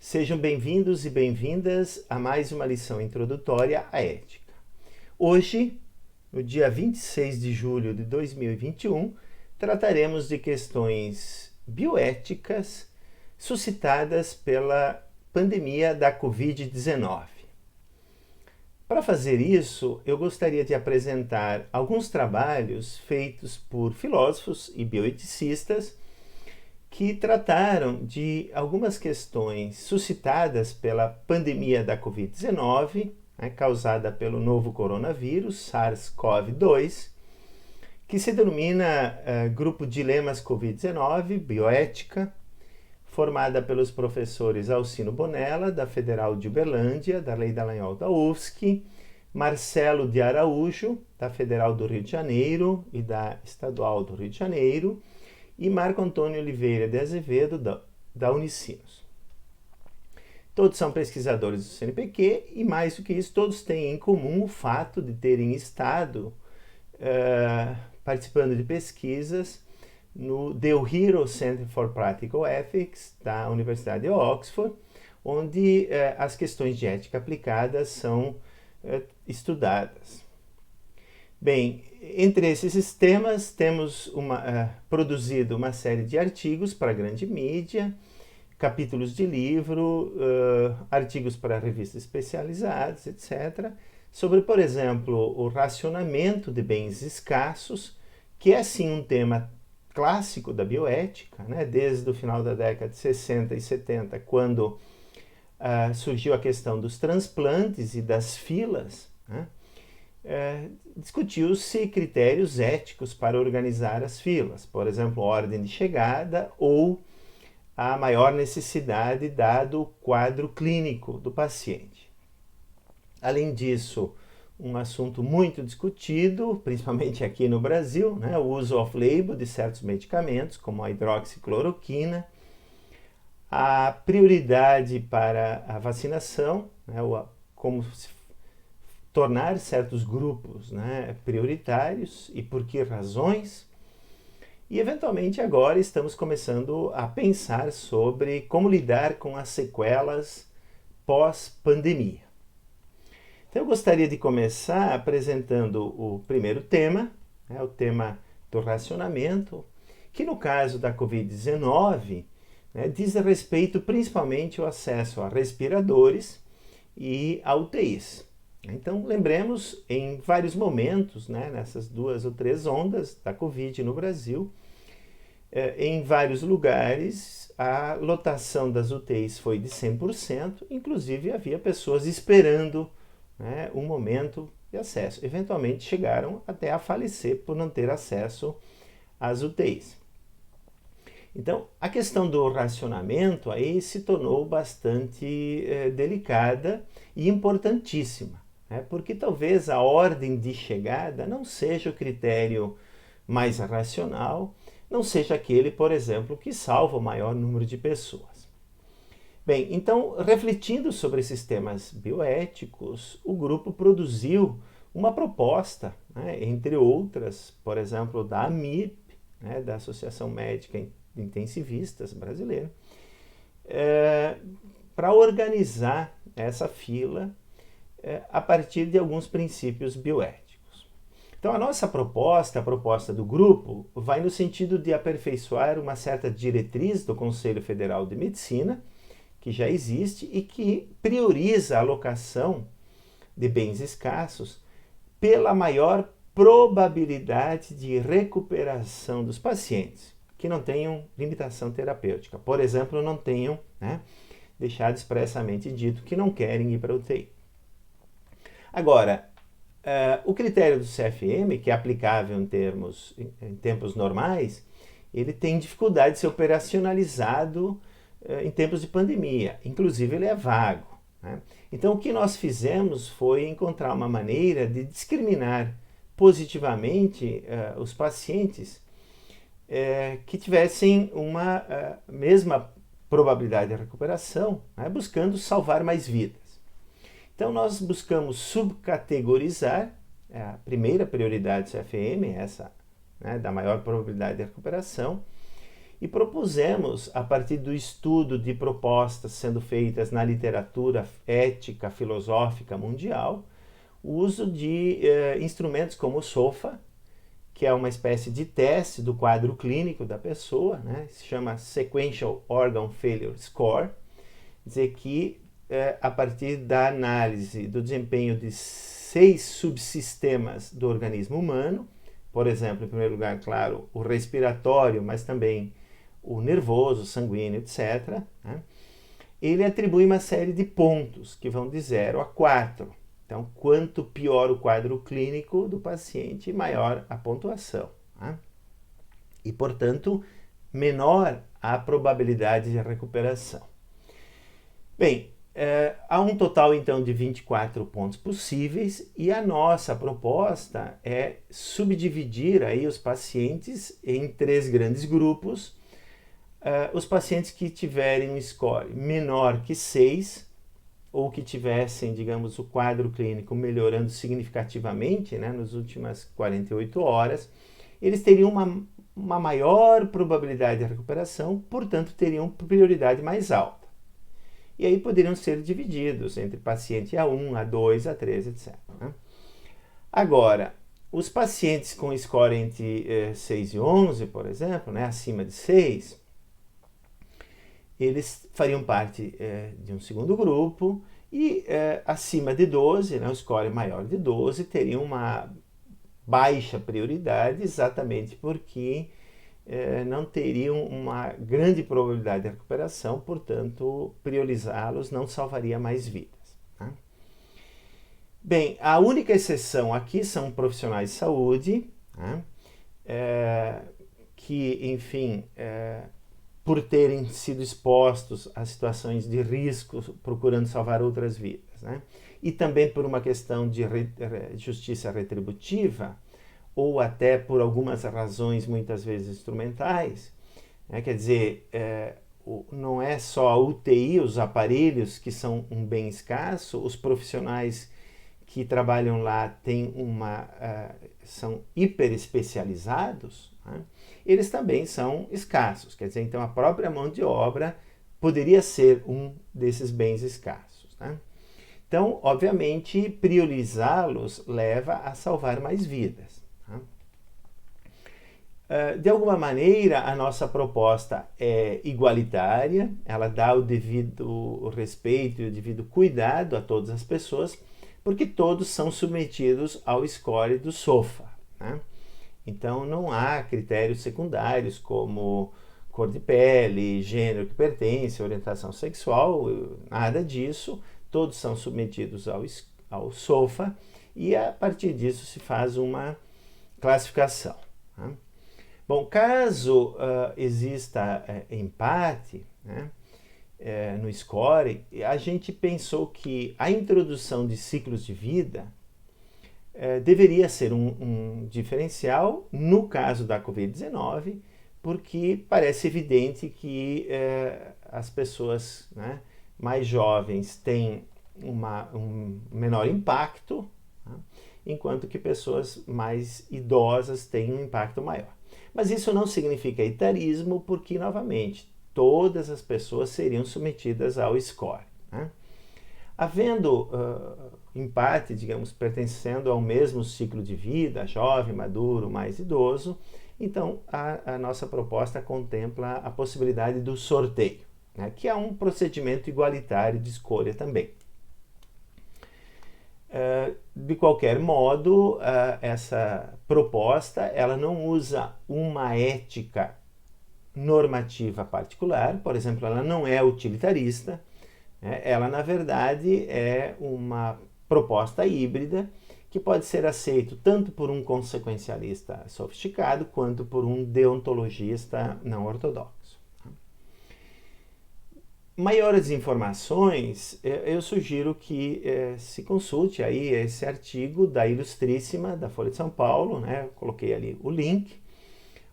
Sejam bem-vindos e bem-vindas a mais uma lição introdutória à ética. Hoje, no dia 26 de julho de 2021, trataremos de questões bioéticas suscitadas pela pandemia da Covid-19. Para fazer isso, eu gostaria de apresentar alguns trabalhos feitos por filósofos e bioeticistas que trataram de algumas questões suscitadas pela pandemia da Covid-19, causada pelo novo coronavírus, SARS-CoV-2, que se denomina Grupo Dilemas Covid-19, Bioética, formada pelos professores Alcino Bonella, da Federal de Uberlândia, da Lei Dallagnol da UFSC, Marcelo de Araújo, da Federal do Rio de Janeiro e da Estadual do Rio de Janeiro, e Marco Antônio Oliveira de Azevedo, da Unicinos. Todos são pesquisadores do CNPq e, mais do que isso, todos têm em comum o fato de terem estado participando de pesquisas no The O'Hero Center for Practical Ethics, da Universidade de Oxford, onde as questões de ética aplicada são estudadas. Bem, entre esses temas, temos produzido uma série de artigos para a grande mídia, capítulos de livro, artigos para revistas especializadas, etc., sobre, por exemplo, o racionamento de bens escassos, que é, sim, um tema clássico da bioética, desde o final da década de 60 e 70, quando surgiu a questão dos transplantes e das filas, discutiu-se critérios éticos para organizar as filas, por exemplo, ordem de chegada ou a maior necessidade dado o quadro clínico do paciente. Além disso, um assunto muito discutido, principalmente aqui no Brasil, o uso off-label de certos medicamentos, como a hidroxicloroquina, a prioridade para a vacinação, como se tornar certos grupos prioritários e por que razões. E, eventualmente, agora estamos começando a pensar sobre como lidar com as sequelas pós-pandemia. Então, eu gostaria de começar apresentando o primeiro tema, o tema do racionamento, que no caso da Covid-19 diz respeito principalmente ao acesso a respiradores e a UTIs. Então, lembremos, em vários momentos, nessas 2 ou 3 ondas da Covid no Brasil, em vários lugares, a lotação das UTIs foi de 100%, inclusive havia pessoas esperando um momento de acesso. Eventualmente chegaram até a falecer por não ter acesso às UTIs. Então, a questão do racionamento aí se tornou bastante delicada e importantíssima, porque talvez a ordem de chegada não seja o critério mais racional, não seja aquele, por exemplo, que salva o maior número de pessoas. Bem, então, refletindo sobre esses temas bioéticos, o grupo produziu uma proposta, entre outras, por exemplo, da AMIP, da Associação Médica Intensivistas Brasileira, para organizar essa fila a partir de alguns princípios bioéticos. Então, a nossa proposta, a proposta do grupo, vai no sentido de aperfeiçoar uma certa diretriz do Conselho Federal de Medicina, que já existe e que prioriza a alocação de bens escassos pela maior probabilidade de recuperação dos pacientes que não tenham limitação terapêutica. Por exemplo, não tenham deixado expressamente dito que não querem ir para a UTI. Agora, o critério do CFM, que é aplicável em tempos normais, ele tem dificuldade de ser operacionalizado em tempos de pandemia. Inclusive, ele é vago. Então, o que nós fizemos foi encontrar uma maneira de discriminar positivamente os pacientes que tivessem uma mesma probabilidade de recuperação, buscando salvar mais vidas. Então, nós buscamos subcategorizar a primeira prioridade do CFM, essa da maior probabilidade de recuperação, E propusemos, a partir do estudo de propostas sendo feitas na literatura ética filosófica mundial, o uso de instrumentos como o SOFA, que é uma espécie de teste do quadro clínico da pessoa, né? Se chama Sequential Organ Failure Score, quer dizer que a partir da análise do desempenho de 6 subsistemas do organismo humano, por exemplo, em primeiro lugar, claro, o respiratório, mas também o nervoso, sanguíneo, etc., né? Ele atribui uma série de pontos que vão de 0 a 4. Então, quanto pior o quadro clínico do paciente, maior a pontuação, né? E, portanto, menor a probabilidade de recuperação. Bem, há um total, então, de 24 pontos possíveis e a nossa proposta é subdividir aí os pacientes em 3 grandes grupos. Os pacientes que tiverem um score menor que 6 ou que tivessem, digamos, o quadro clínico melhorando significativamente, né, nas últimas 48 horas, eles teriam uma maior probabilidade de recuperação, portanto, teriam prioridade mais alta. E aí poderiam ser divididos entre paciente A1, A2, A3, etc. Né? Agora, os pacientes com score entre 6 e 11, por exemplo, né, acima de 6, eles fariam parte de um segundo grupo e acima de 12, né, o score maior de 12, teriam uma baixa prioridade exatamente porque não teriam uma grande probabilidade de recuperação, portanto, priorizá-los não salvaria mais vidas. Né? Bem, a única exceção aqui são profissionais de saúde, né, que, enfim, por terem sido expostos a situações de risco, procurando salvar outras vidas, né? E também por uma questão de justiça retributiva, ou até por algumas razões muitas vezes instrumentais, né? Quer dizer, não é só a UTI, os aparelhos que são um bem escasso, os profissionais que trabalham lá são hiper especializados, né? Eles também são escassos, quer dizer, então a própria mão de obra poderia ser um desses bens escassos, né? Então, obviamente, priorizá-los leva a salvar mais vidas. Né? De alguma maneira, a nossa proposta é igualitária, ela dá o devido respeito e o devido cuidado a todas as pessoas, porque todos são submetidos ao score do SOFA, né? Então, não há critérios secundários como cor de pele, gênero que pertence, orientação sexual, nada disso. Todos são submetidos ao SOFA e, a partir disso, se faz uma classificação. Né? Bom, caso exista empate, né, no score, a gente pensou que a introdução de ciclos de vida deveria ser um diferencial no caso da Covid-19, porque parece evidente que as pessoas, né, mais jovens têm um menor impacto, né, enquanto que pessoas mais idosas têm um impacto maior. Mas isso não significa etarismo, porque, novamente, todas as pessoas seriam submetidas ao score. Né? Havendo empate, digamos, pertencendo ao mesmo ciclo de vida, jovem, maduro, mais idoso, então a nossa proposta contempla a possibilidade do sorteio, né, que é um procedimento igualitário de escolha também. De qualquer modo, essa proposta ela não usa uma ética normativa particular, por exemplo, ela não é utilitarista, ela, na verdade, é uma proposta híbrida que pode ser aceito tanto por um consequencialista sofisticado quanto por um deontologista não ortodoxo. Maiores informações, eu sugiro que se consulte aí esse artigo da Ilustríssima, da Folha de São Paulo, né? Eu coloquei ali o link,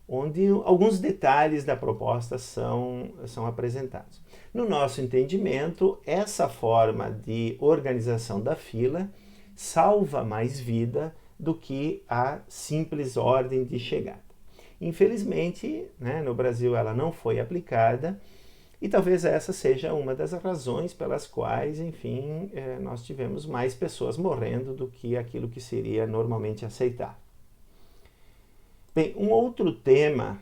onde alguns detalhes da proposta são apresentados. No nosso entendimento, essa forma de organização da fila salva mais vida do que a simples ordem de chegada. Infelizmente, né, no Brasil ela não foi aplicada e talvez essa seja uma das razões pelas quais, enfim, nós tivemos mais pessoas morrendo do que aquilo que seria normalmente aceitável. Bem, um outro tema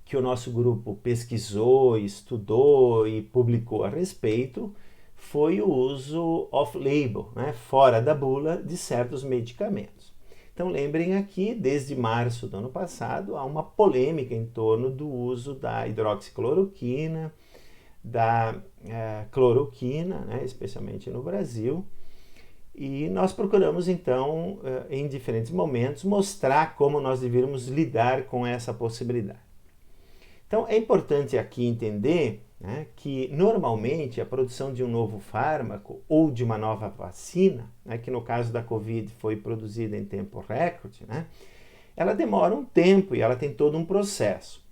que o nosso grupo pesquisou, estudou e publicou a respeito foi o uso off-label, né, fora da bula, de certos medicamentos. Então lembrem aqui, desde março do ano passado, há uma polêmica em torno do uso da hidroxicloroquina, da cloroquina, né, especialmente no Brasil, e nós procuramos então, em diferentes momentos, mostrar como nós deveríamos lidar com essa possibilidade. Então é importante aqui entender, né, que normalmente a produção de um novo fármaco ou de uma nova vacina, né, que no caso da Covid foi produzida em tempo recorde, né, ela demora um tempo e ela tem todo um processo.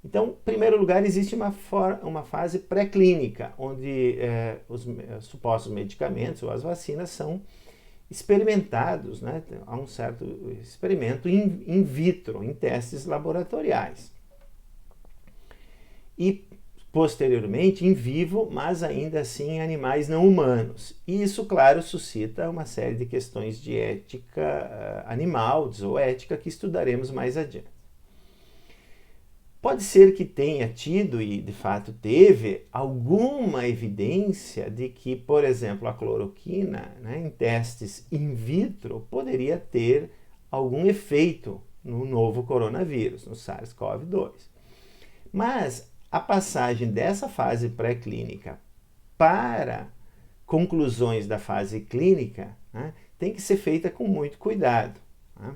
Então, em primeiro lugar, existe uma fase pré-clínica, onde os supostos medicamentos ou as vacinas são experimentados, né, há um certo experimento in vitro, em testes laboratoriais. E posteriormente em vivo, mas ainda assim em animais não humanos. E isso, claro, suscita uma série de questões de ética animal, de zooética, que estudaremos mais adiante. Pode ser que tenha tido, e de fato teve, alguma evidência de que, por exemplo, a cloroquina, né, em testes in vitro, poderia ter algum efeito no novo coronavírus, no SARS-CoV-2. Mas a passagem dessa fase pré-clínica para conclusões da fase clínica, né, tem que ser feita com muito cuidado. Né?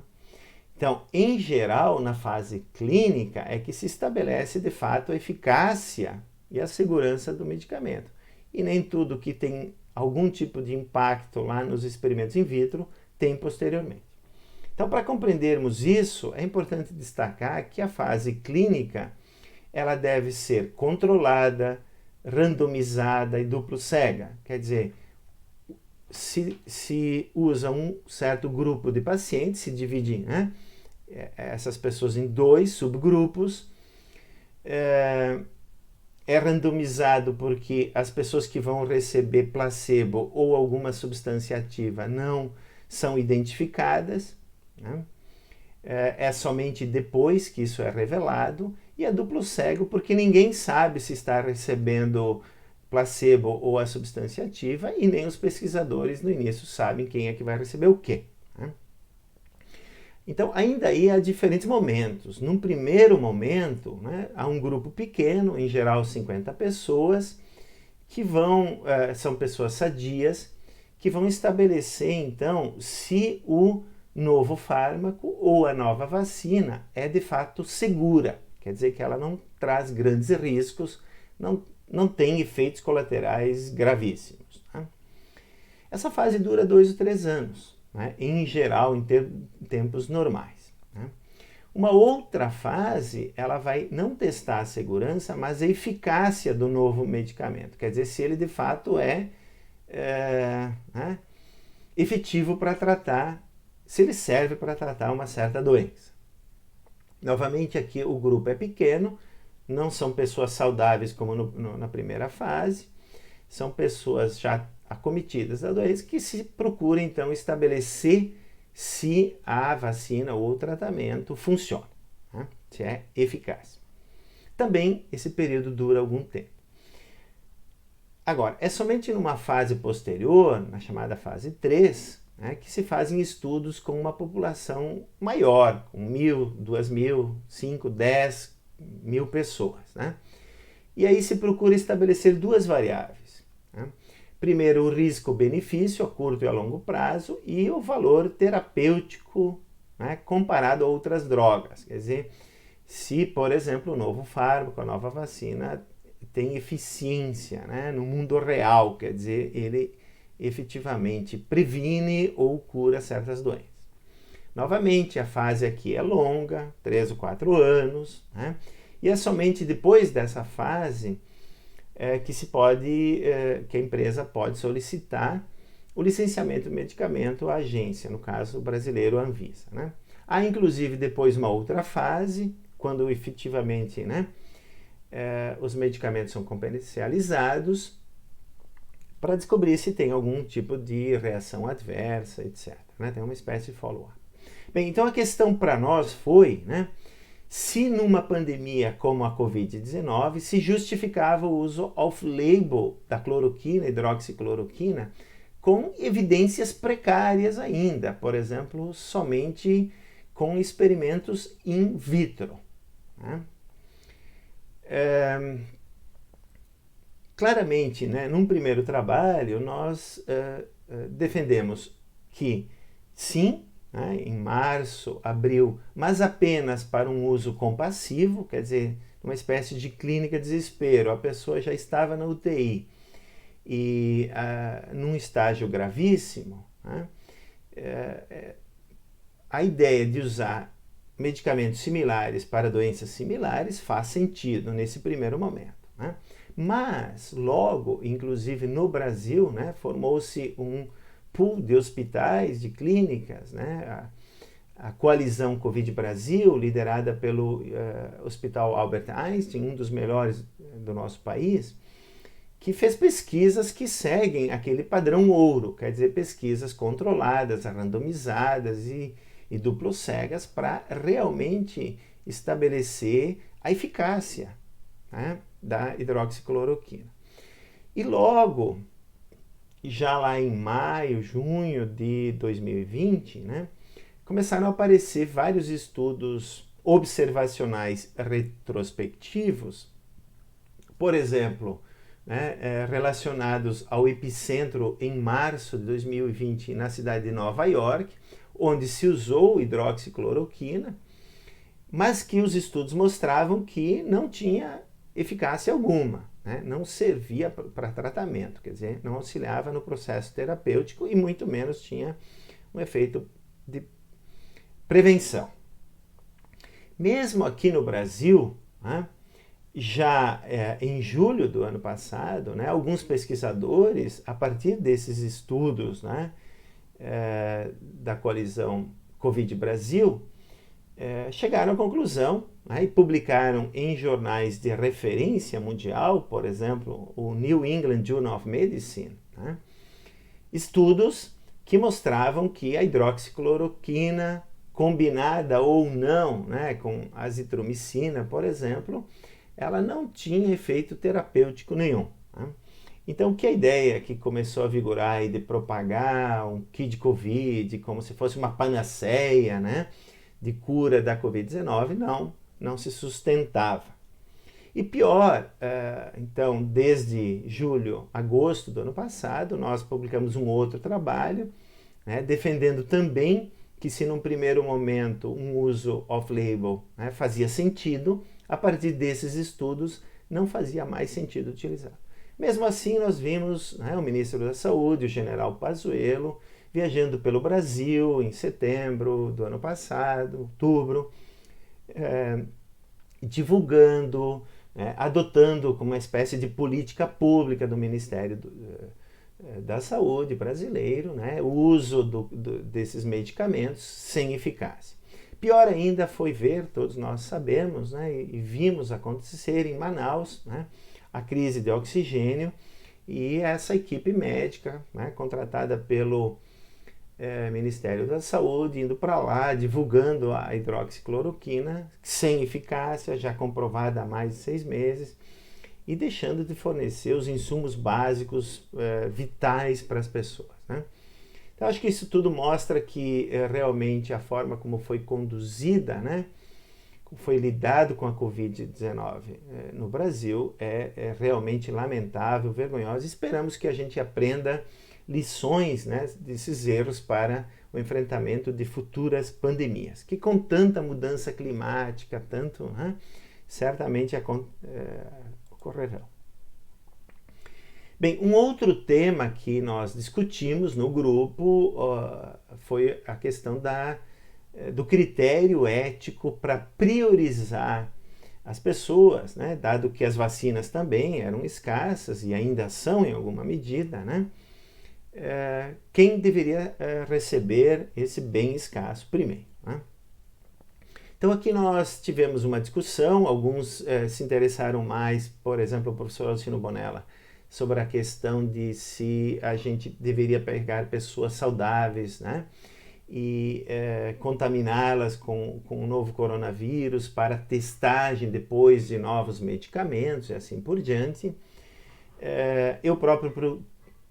Então, em geral, na fase clínica é que se estabelece de fato a eficácia e a segurança do medicamento. E nem tudo que tem algum tipo de impacto lá nos experimentos in vitro tem posteriormente. Então, para compreendermos isso, é importante destacar que a fase clínica ela deve ser controlada, randomizada e duplo cega. Quer dizer, se usa um certo grupo de pacientes, se divide, né, essas pessoas em 2 subgrupos, é randomizado porque as pessoas que vão receber placebo ou alguma substância ativa não são identificadas, né? É somente depois que isso é revelado, e é duplo cego porque ninguém sabe se está recebendo placebo ou a substância ativa e nem os pesquisadores no início sabem quem é que vai receber o quê. Né? Então, ainda aí há diferentes momentos. Num primeiro momento, né, há um grupo pequeno, em geral 50 pessoas, que são pessoas sadias, que vão estabelecer então se o novo fármaco ou a nova vacina é de fato segura. Quer dizer que ela não traz grandes riscos, não tem efeitos colaterais gravíssimos. Né? Essa fase dura 2 ou 3 anos, né? Em geral, em tempos normais. Né? Uma outra fase, ela vai não testar a segurança, mas a eficácia do novo medicamento. Quer dizer, se ele de fato é né, efetivo para tratar, se ele serve para tratar uma certa doença. Novamente, aqui o grupo é pequeno, não são pessoas saudáveis como na primeira fase, são pessoas já acometidas da doença que se procura então estabelecer se a vacina ou o tratamento funciona, né? Se é eficaz. Também esse período dura algum tempo. Agora, é somente numa fase posterior, na chamada fase 3, né, que se fazem estudos com uma população maior, com 1.000, 2.000, 5, 10 mil pessoas. Né? E aí se procura estabelecer 2 variáveis. Né? Primeiro, o risco-benefício a curto e a longo prazo e o valor terapêutico, né, comparado a outras drogas. Quer dizer, se, por exemplo, o novo fármaco, a nova vacina tem eficiência, né, no mundo real, quer dizer, ele efetivamente previne ou cura certas doenças. Novamente, a fase aqui é longa, 3 ou 4 anos, né? E é somente depois dessa fase que a empresa pode solicitar o licenciamento do medicamento à agência, no caso brasileiro, a Anvisa. Né? Há inclusive depois uma outra fase, quando efetivamente, né, os medicamentos são comercializados, para descobrir se tem algum tipo de reação adversa, etc. Né? Tem uma espécie de follow-up. Bem, então a questão para nós foi, né, se numa pandemia como a Covid-19 se justificava o uso off-label da cloroquina, hidroxicloroquina, com evidências precárias ainda, por exemplo, somente com experimentos in vitro. Né? Claramente, né, num primeiro trabalho, nós defendemos que sim, né, em março, abril, mas apenas para um uso compassivo, quer dizer, uma espécie de clínica de desespero. A pessoa já estava na UTI e num estágio gravíssimo, né, a ideia de usar medicamentos similares para doenças similares faz sentido nesse primeiro momento. Né? Mas logo, inclusive no Brasil, né, formou-se um pool de hospitais, de clínicas, né, a coalizão Covid Brasil, liderada pelo Hospital Albert Einstein, um dos melhores do nosso país, que fez pesquisas que seguem aquele padrão ouro, quer dizer, pesquisas controladas, randomizadas e duplo cegas para realmente estabelecer a eficácia, né, da hidroxicloroquina. E logo, já lá em maio, junho de 2020, né, começaram a aparecer vários estudos observacionais retrospectivos, por exemplo, né, relacionados ao epicentro em março de 2020 na cidade de Nova York, onde se usou hidroxicloroquina, mas que os estudos mostravam que não tinha eficácia alguma, né? Não servia para tratamento, quer dizer, não auxiliava no processo terapêutico e muito menos tinha um efeito de prevenção. Mesmo aqui no Brasil, né, já em julho do ano passado, né, alguns pesquisadores, a partir desses estudos, né, da coalizão Covid Brasil, chegaram à conclusão, né, e publicaram em jornais de referência mundial, por exemplo, o New England Journal of Medicine, né, estudos que mostravam que a hidroxicloroquina, combinada ou não, né, com azitromicina, por exemplo, ela não tinha efeito terapêutico nenhum. Né? Então, que a ideia que começou a vigorar aí de propagar um kit Covid como se fosse uma panaceia, né, de cura da Covid-19, não se sustentava. E pior, então, desde julho, agosto do ano passado, nós publicamos um outro trabalho, né, defendendo também que se num primeiro momento um uso off-label, né, fazia sentido, a partir desses estudos não fazia mais sentido utilizar. Mesmo assim, nós vimos, né, o ministro da Saúde, o general Pazuello, viajando pelo Brasil em setembro do ano passado, outubro, divulgando, adotando como uma espécie de política pública do Ministério da Saúde brasileiro, né, o uso desses medicamentos sem eficácia. Pior ainda foi ver, todos nós sabemos, né, e vimos acontecer em Manaus, né, a crise de oxigênio e essa equipe médica, né, contratada pelo Ministério da Saúde, indo para lá, divulgando a hidroxicloroquina sem eficácia, já comprovada há mais de 6 meses, e deixando de fornecer os insumos básicos vitais para as pessoas. Né? Então, acho que isso tudo mostra que realmente a forma como foi conduzida, né, como foi lidado com a Covid-19 no Brasil é realmente lamentável, vergonhoso. Esperamos que a gente aprenda lições, né, desses erros para o enfrentamento de futuras pandemias, que com tanta mudança climática, certamente ocorrerão. Bem, um outro tema que nós discutimos no grupo foi a questão do critério ético para priorizar as pessoas, né, dado que as vacinas também eram escassas e ainda são em alguma medida, né, quem deveria receber esse bem escasso primeiro. Né? Então aqui nós tivemos uma discussão, alguns se interessaram mais, por exemplo, o professor Alcino Bonella, sobre a questão de se a gente deveria pegar pessoas saudáveis, né, e contaminá-las com o novo coronavírus para testagem depois de novos medicamentos e assim por diante. Eu próprio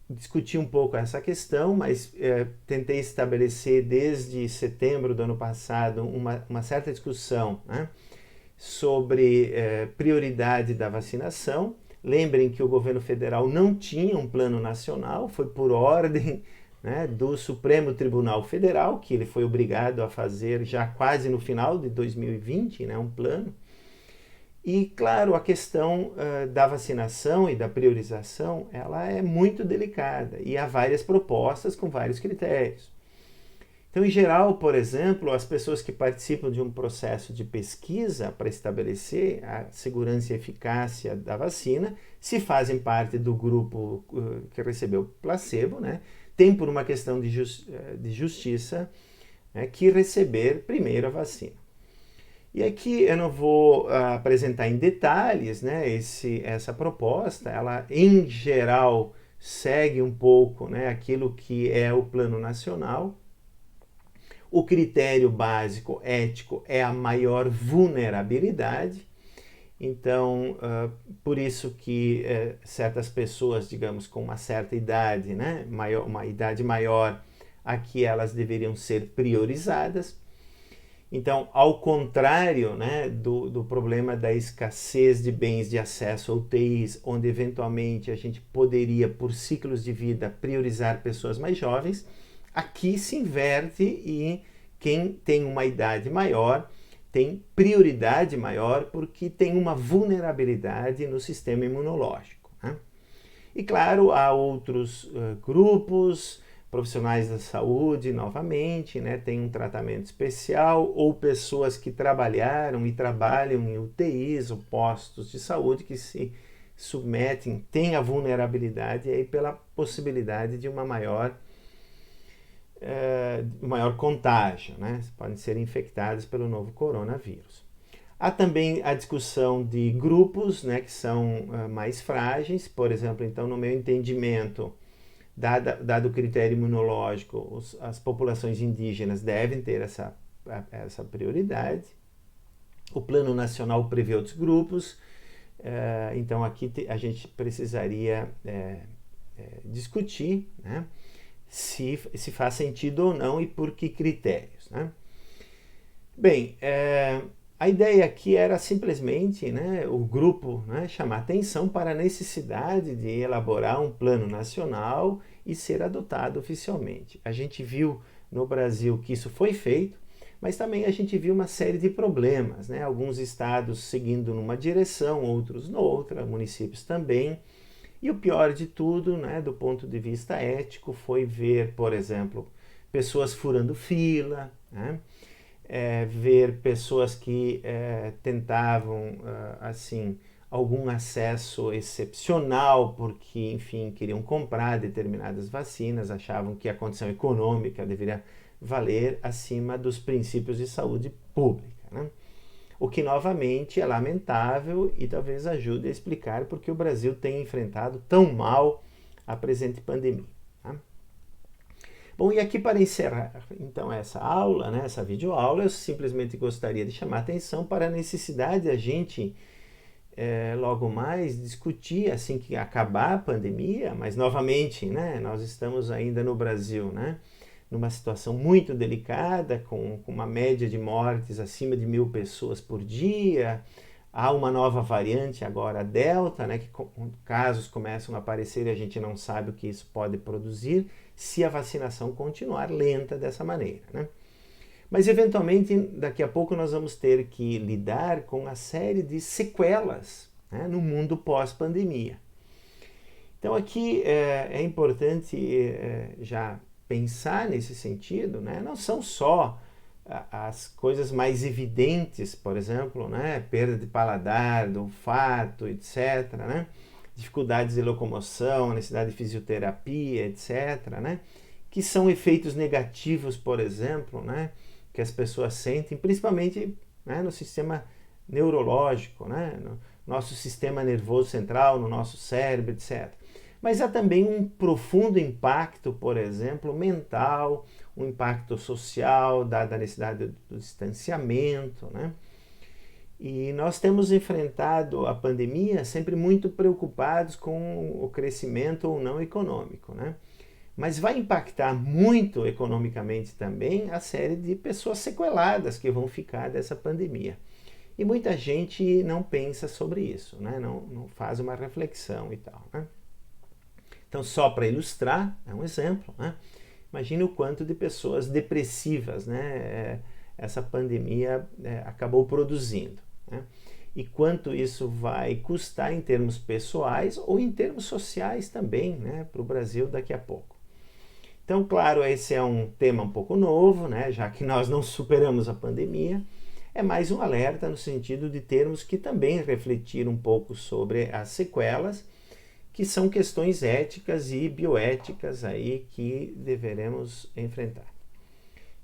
discuti um pouco essa questão, mas tentei estabelecer desde setembro do ano passado uma certa discussão, né, sobre prioridade da vacinação. Lembrem que o governo federal não tinha um plano nacional, foi por ordem, né, do Supremo Tribunal Federal, que ele foi obrigado a fazer já quase no final de 2020, né, um plano. E, claro, a questão da vacinação e da priorização, ela é muito delicada e há várias propostas com vários critérios. Então, em geral, por exemplo, as pessoas que participam de um processo de pesquisa para estabelecer a segurança e eficácia da vacina, se fazem parte do grupo que recebeu placebo, né, tem por uma questão de justiça, né, que receber primeiro a vacina. E aqui eu não vou apresentar em detalhes, né, essa proposta, ela em geral segue um pouco, né, aquilo que é o Plano Nacional. O critério básico ético é a maior vulnerabilidade. Então, por isso que certas pessoas, digamos, com uma certa idade, né, uma idade maior, aqui elas deveriam ser priorizadas. Então, ao contrário, né, do problema da escassez de bens de acesso a UTIs, onde eventualmente a gente poderia, por ciclos de vida, priorizar pessoas mais jovens, aqui se inverte e quem tem uma idade maior tem prioridade maior porque tem uma vulnerabilidade no sistema imunológico, né? E claro, há outros grupos, profissionais da saúde, novamente, né, tem um tratamento especial, ou pessoas que trabalharam e trabalham em UTIs ou postos de saúde que se submetem, têm a vulnerabilidade aí pela possibilidade de uma maior contágio, né? Podem ser infectados pelo novo coronavírus. Há também a discussão de grupos, né, que são mais frágeis, por exemplo, então, no meu entendimento, dado o critério imunológico, as populações indígenas devem ter essa prioridade. O Plano Nacional prevê outros grupos, então aqui a gente precisaria discutir, né, se faz sentido ou não e por que critérios, né? Bem, a ideia aqui era simplesmente, né, o grupo, né, chamar atenção para a necessidade de elaborar um plano nacional e ser adotado oficialmente. A gente viu no Brasil que isso foi feito, mas também a gente viu uma série de problemas, né? Alguns estados seguindo numa direção, outros noutra, municípios também. E o pior de tudo, né, do ponto de vista ético, foi ver, por exemplo, pessoas furando fila, né? Ver pessoas que tentavam, assim, algum acesso excepcional porque, enfim, queriam comprar determinadas vacinas, achavam que a condição econômica deveria valer acima dos princípios de saúde pública, né? O que, novamente, é lamentável e talvez ajude a explicar porque o Brasil tem enfrentado tão mal a presente pandemia, tá? Bom, e aqui para encerrar, então, essa aula, né, essa videoaula, eu simplesmente gostaria de chamar a atenção para a necessidade de a gente, logo mais, discutir assim que acabar a pandemia, mas, novamente, né, nós estamos ainda no Brasil, né, numa situação muito delicada, com uma média de mortes acima de 1.000 pessoas por dia. Há uma nova variante agora, a Delta, né, que casos começam a aparecer e a gente não sabe o que isso pode produzir se a vacinação continuar lenta dessa maneira, né? Mas, eventualmente, daqui a pouco nós vamos ter que lidar com uma série de sequelas, né, no mundo pós-pandemia. Então, aqui é importante já pensar nesse sentido, né? Não são só as coisas mais evidentes, por exemplo, né, perda de paladar, do olfato, etc., né, dificuldades de locomoção, necessidade de fisioterapia, etc., né, que são efeitos negativos, por exemplo, né, que as pessoas sentem, principalmente né, no sistema neurológico, né, no nosso sistema nervoso central, no nosso cérebro, etc. Mas há também um profundo impacto, por exemplo, mental, um impacto social, dada a necessidade do distanciamento, né? E nós temos enfrentado a pandemia sempre muito preocupados com o crescimento ou não econômico, né? Mas vai impactar muito economicamente também a série de pessoas sequeladas que vão ficar dessa pandemia. E muita gente não pensa sobre isso, né? Não faz uma reflexão e tal, né? Então, só para ilustrar, é um exemplo, né? Imagine o quanto de pessoas depressivas, né, essa pandemia acabou produzindo, né? E quanto isso vai custar em termos pessoais ou em termos sociais também, né, para o Brasil daqui a pouco. Então, claro, esse é um tema um pouco novo, né, já que nós não superamos a pandemia. É mais um alerta no sentido de termos que também refletir um pouco sobre as sequelas, que são questões éticas e bioéticas aí que deveremos enfrentar.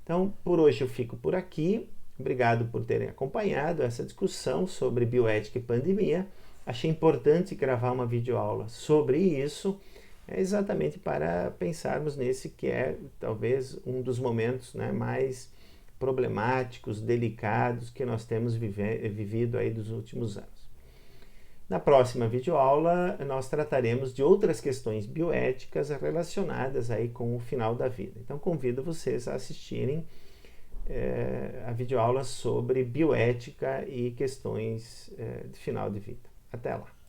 Então, por hoje eu fico por aqui. Obrigado por terem acompanhado essa discussão sobre bioética e pandemia. Achei importante gravar uma videoaula sobre isso, exatamente para pensarmos nesse que é talvez um dos momentos, né, mais problemáticos, delicados que nós temos vivido aí dos últimos anos. Na próxima videoaula, nós trataremos de outras questões bioéticas relacionadas aí com o final da vida. Então, convido vocês a assistirem a videoaula sobre bioética e questões de final de vida. Até lá!